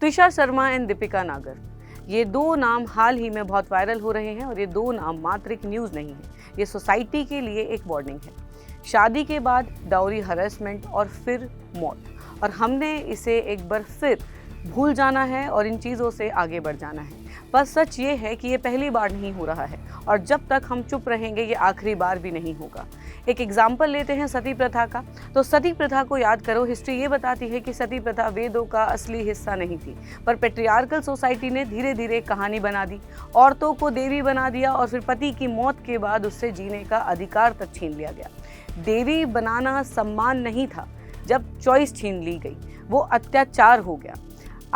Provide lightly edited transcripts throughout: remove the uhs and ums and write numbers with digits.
त्विषा Sharma and Deepika नागर, ये दो नाम हाल ही में बहुत वायरल हो रहे हैं और ये दो नाम मात्र एक न्यूज़ नहीं है, ये सोसाइटी के लिए एक वार्निंग है। शादी के बाद डाउरी हरेसमेंट और फिर मौत, और हमने इसे एक बार फिर भूल जाना है और इन चीज़ों से आगे बढ़ जाना है। पर सच ये है कि ये पहली बार नहीं हो रहा है और जब तक हम चुप रहेंगे ये आखिरी बार भी नहीं होगा। एक एग्जाम्पल लेते हैं सती प्रथा का। तो सती प्रथा को याद करो, हिस्ट्री ये बताती है कि सती प्रथा वेदों का असली हिस्सा नहीं थी, पर पेट्रियार्कल सोसाइटी ने धीरे धीरे कहानी बना दी, औरतों को देवी बना दिया और फिर पति की मौत के बाद उससे जीने का अधिकार तक छीन लिया गया। देवी बनाना सम्मान नहीं था, जब चॉइस छीन ली गई वो अत्याचार हो गया।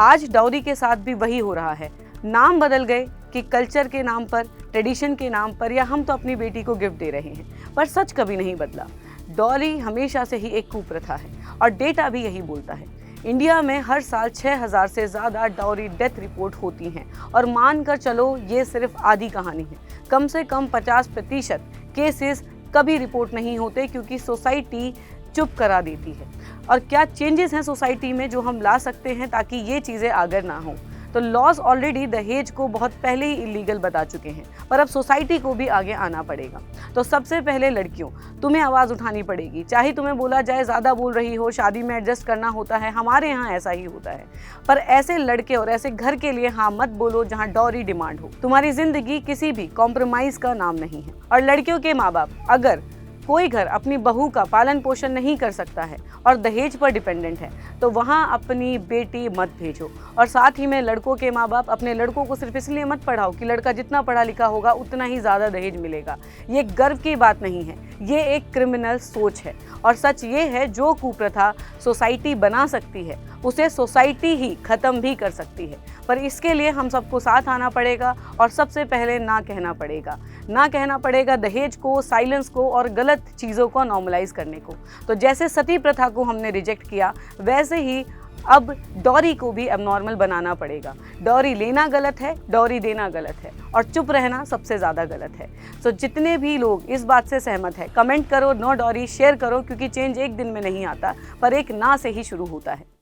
आज डाउरी के साथ भी वही हो रहा है। नाम बदल गए कि कल्चर के नाम पर, ट्रेडिशन के नाम पर, या हम तो अपनी बेटी को गिफ्ट दे रहे हैं, पर सच कभी नहीं बदला। डाउरी हमेशा से ही एक कुप्रथा है और डेटा भी यही बोलता है। इंडिया में हर साल 6000 से ज़्यादा डाउरी डेथ रिपोर्ट होती हैं और मानकर चलो ये सिर्फ आधी कहानी है। कम से कम 50% केसेस कभी रिपोर्ट नहीं होते क्योंकि सोसाइटी चुप करा देती है। और क्या चेंजेस हैं सोसाइटी में जो हम ला सकते हैं ताकि ये चीज़ें आगे ना हो? तो लॉज ऑलरेडी दहेज को बहुत पहले ही इलीगल बता चुके हैं, पर अब सोसाइटी को भी आगे आना पड़ेगा। तो सबसे पहले लड़कियों, तुम्हें आवाज़ उठानी पड़ेगी। चाहे तुम्हें बोला जाए ज़्यादा बोल रही हो, शादी में एडजस्ट करना होता है, हमारे यहाँ ऐसा ही होता है, पर ऐसे लड़के और ऐसे घर के लिए हाँ मत बोलो जहाँ डाउरी डिमांड हो। तुम्हारी जिंदगी किसी भी कॉम्प्रोमाइज़ का नाम नहीं है। और लड़कियों के माँ बाप, अगर कोई घर अपनी बहू का पालन पोषण नहीं कर सकता है और दहेज पर डिपेंडेंट है तो वहाँ अपनी बेटी मत भेजो। और साथ ही में लड़कों के माँ बाप, अपने लड़कों को सिर्फ इसलिए मत पढ़ाओ कि लड़का जितना पढ़ा लिखा होगा उतना ही ज़्यादा दहेज मिलेगा। ये गर्व की बात नहीं है, ये एक क्रिमिनल सोच है। और सच ये है, जो कुप्रथा सोसाइटी बना सकती है उसे सोसाइटी ही ख़त्म भी कर सकती है। पर इसके लिए हम सबको साथ आना पड़ेगा और सबसे पहले ना कहना पड़ेगा। ना कहना पड़ेगा दहेज को, साइलेंस को और गलत चीज़ों को नॉर्मलाइज करने को। तो जैसे सती प्रथा को हमने रिजेक्ट किया, वैसे ही अब डाउरी को भी एबनॉर्मल बनाना पड़ेगा। डाउरी लेना गलत है, डाउरी देना गलत है और चुप रहना सबसे ज़्यादा गलत है। तो जितने भी लोग इस बात से सहमत है, कमेंट करो नो डाउरी, शेयर करो, क्योंकि चेंज एक दिन में नहीं आता पर एक ना से ही शुरू होता है।